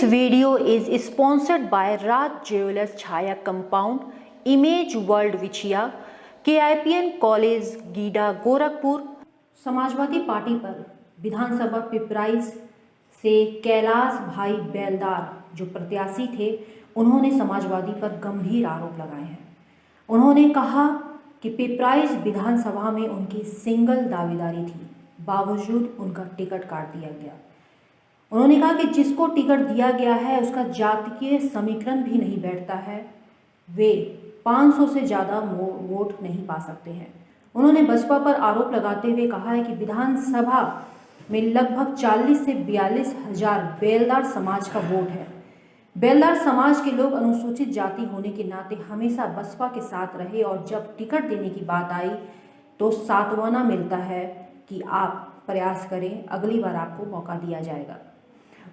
This video is sponsored by Raj Jewelers Chaya Compound, Image World Vichia, KIPN college GIDA Gorakhpur. Samajwadi party पर विधानसभा पिपराइच से कैलाश भाई बेलदार जो प्रत्याशी थे, उन्होंने समाजवादी पर गंभीर आरोप लगाए हैं। उन्होंने कहा कि पिपराइच विधानसभा में उनकी सिंगल दावेदारी थी, बावजूद उनका टिकट काट दिया गया। उन्होंने कहा कि जिसको टिकट दिया गया है उसका जातीय समीकरण भी नहीं बैठता है, वे 500 से ज़्यादा वोट नहीं पा सकते हैं। उन्होंने बसपा पर आरोप लगाते हुए कहा है कि विधानसभा में लगभग 40 से 42 हज़ार बेलदार समाज का वोट है। बेलदार समाज के लोग अनुसूचित जाति होने के नाते हमेशा बसपा के साथ रहे और जब टिकट देने की बात आई तो सातवाना मिलता है कि आप प्रयास करें, अगली बार आपको मौका दिया जाएगा।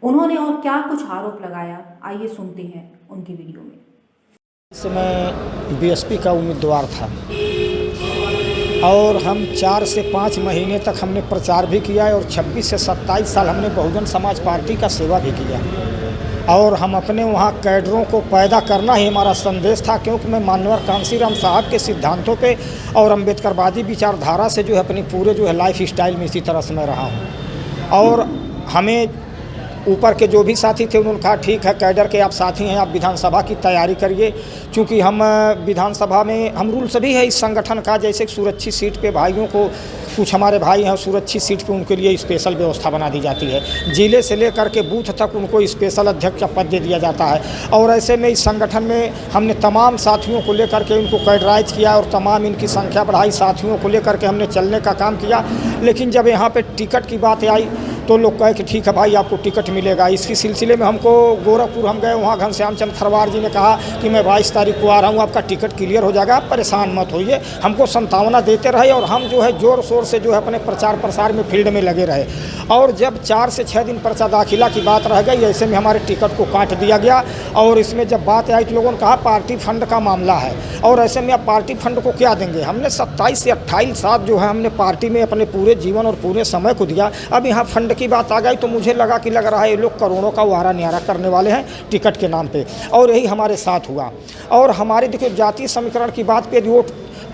उन्होंने और क्या कुछ आरोप लगाया, आइए सुनते हैं उनकी वीडियो में। मैं बीएसपी का उम्मीदवार था और हम 4 से 5 महीने तक हमने प्रचार भी किया और 26 से 27 साल हमने बहुजन समाज पार्टी का सेवा भी किया और हम अपने वहाँ कैडरों को पैदा करना ही हमारा संदेश था, क्योंकि मैं मानवर कांसीराम साहब के सिद्धांतों पे और अम्बेडकरवादी विचारधारा से जो है अपनी पूरे जो है लाइफ स्टाइल में इसी तरह से मैं रहा हूँ। और हमें ऊपर के जो भी साथी थे उन्होंने कहा ठीक है, कैडर के आप साथी हैं, आप विधानसभा की तैयारी करिए, क्योंकि हम विधानसभा में हम रूल सभी है इस संगठन का, जैसे सुरक्षित सीट पे भाइयों को, कुछ हमारे भाई हैं सुरक्षित सीट पे उनके लिए स्पेशल व्यवस्था बना दी जाती है, जिले से लेकर के बूथ तक उनको स्पेशल अध्यक्ष का पद दे दिया जाता है। और ऐसे में इस संगठन में हमने तमाम साथियों को लेकर के इनको कैडराइज किया और तमाम इनकी संख्या बढ़ाई, साथियों को लेकर के हमने चलने का काम किया। लेकिन जब यहाँ पर टिकट की बात आई तो लोग कहे कि ठीक है भाई आपको टिकट मिलेगा। इसकी सिलसिले में हमको गोरखपुर हम गए, वहाँ घनश्याम चंद्र खरवार जी ने कहा कि मैं 22 तारीख को आ रहा हूँ, आपका टिकट क्लियर हो जाएगा, आप परेशान मत होइए। हमको संतावना देते रहे और हम जो है ज़ोर शोर से जो है अपने प्रचार प्रसार में फील्ड में लगे रहे। और जब 4 से 6 दिन पर्चा दाखिला की बात रह गई, ऐसे में हमारे टिकट को काट दिया गया। और इसमें जब बात आई तो लोगों ने कहा पार्टी फंड का मामला है और ऐसे में आप पार्टी फंड को क्या देंगे। हमने 27 से 28 साल जो है हमने पार्टी में अपने पूरे जीवन और पूरे समय को दिया। अब यहाँ फंड की बात आ गई तो मुझे लगा कि लग रहा है ये लोग करोड़ों का वारा न्यारा करने वाले हैं टिकट के नाम पे, और यही हमारे साथ हुआ। और हमारे देखिए जातीय समीकरण की बात पे जो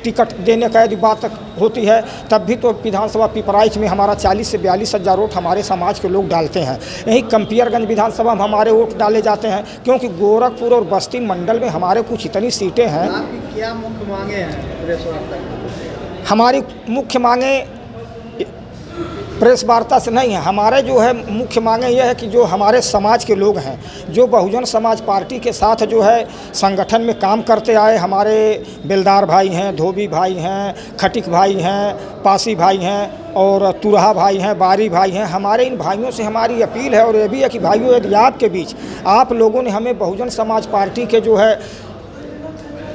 टिकट देने का यदि बात होती है तब भी तो विधानसभा पिपराइच में हमारा 40 से 42 हज़ार वोट हमारे समाज के लोग डालते हैं। यही कंपियरगंज विधानसभा में हमारे वोट डाले जाते हैं, क्योंकि गोरखपुर और बस्ती मंडल में हमारे कुछ इतनी सीटें हैं। आपकी क्या मुख्य मांगे हैं? हमारी मुख्य मांगे प्रेस वार्ता से नहीं है, हमारे जो है मुख्य मांगे यह है कि जो हमारे समाज के लोग हैं, जो बहुजन समाज पार्टी के साथ जो है संगठन में काम करते आए, हमारे बेलदार भाई हैं, धोबी भाई हैं, खटिक भाई हैं, पासी भाई हैं और तुरहा भाई हैं, बारी भाई हैं, हमारे इन भाइयों से हमारी अपील है और ये भी है कि भाइयों यदि आपके बीच आप लोगों ने हमें बहुजन समाज पार्टी के जो है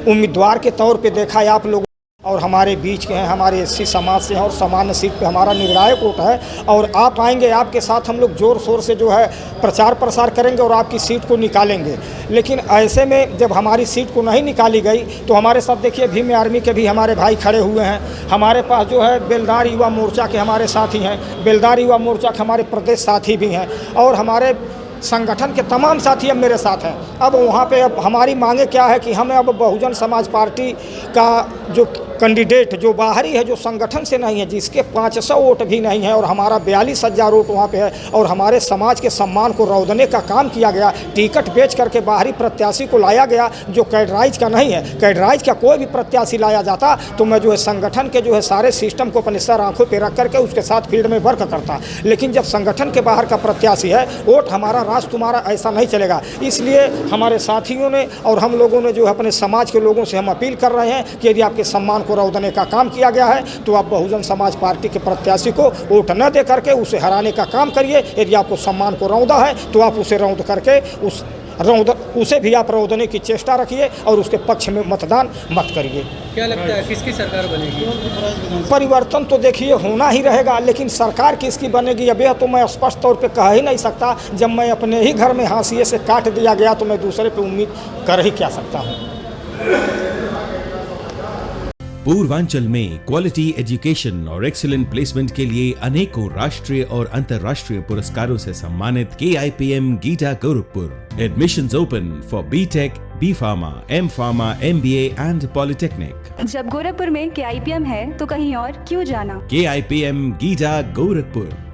उम्मीदवार के तौर पर देखा है, आप लोग और हमारे बीच के हैं, हमारे एससी समाज से हैं और सामान्य सीट पे हमारा निर्णायक वोट है और आप आएंगे, आपके साथ हम लोग ज़ोर शोर से जो है प्रचार प्रसार करेंगे और आपकी सीट को निकालेंगे। लेकिन ऐसे में जब हमारी सीट को नहीं निकाली गई तो हमारे साथ देखिए भीम आर्मी के भी हमारे भाई खड़े हुए हैं। हमारे पास जो है बेलदार युवा मोर्चा के हमारे साथी हैं, बेलदार युवा मोर्चा के हमारे प्रदेश साथी भी हैं और हमारे संगठन के तमाम साथी अब मेरे साथ हैं। अब वहाँ पे अब हमारी मांगे क्या है कि हमें अब बहुजन समाज पार्टी का जो कैंडिडेट जो बाहरी है, जो संगठन से नहीं है, जिसके 500 वोट भी नहीं है और हमारा 42 हज़ार वोट वहाँ पे है और हमारे समाज के सम्मान को रौंदने का काम किया गया, टिकट बेच करके बाहरी प्रत्याशी को लाया गया जो कैडराइज का नहीं है। कैडराइज का कोई भी प्रत्याशी लाया जाता तो मैं जो है संगठन के जो है सारे सिस्टम को अपने सर आँखों पर रख करके उसके साथ फील्ड में वर्क करता। लेकिन जब संगठन के बाहर का प्रत्याशी है, वोट हमारा राज तुम्हारा, ऐसा नहीं चलेगा। इसलिए हमारे साथियों ने और हम लोगों ने जो है अपने समाज के लोगों से हम अपील कर रहे हैं कि यदि आपके सम्मान को रौंदने का काम किया गया है तो आप बहुजन समाज पार्टी के प्रत्याशी को वोट न दे करके उसे हराने का काम करिए। यदि आपको सम्मान को रौंदा है तो आप उसे रौंद करके उसे भी आप रौंदने की चेष्टा रखिए और उसके पक्ष में मतदान मत करिए। क्या लगता है किसकी सरकार बनेगी? परिवर्तन तो देखिए होना ही रहेगा, लेकिन सरकार किसकी बनेगी अब यह तो मैं स्पष्ट तौर पे कह ही नहीं सकता। जब मैं अपने ही घर में हाशिए से काट दिया गया तो मैं दूसरे पे उम्मीद कर ही क्या सकता हूँ। पूर्वांचल में क्वालिटी एजुकेशन और एक्सीलेंट प्लेसमेंट के लिए अनेकों राष्ट्रीय और अंतर्राष्ट्रीय पुरस्कारों से सम्मानित KIPM गीटा Gorakhpur. Admissions open for B.Tech, B.Pharma, M.Pharma, MBA and polytechnic. जब गोरखपुर में KIPM है तो कहीं और क्यों जाना। KIPM गीटा गोरखपुर।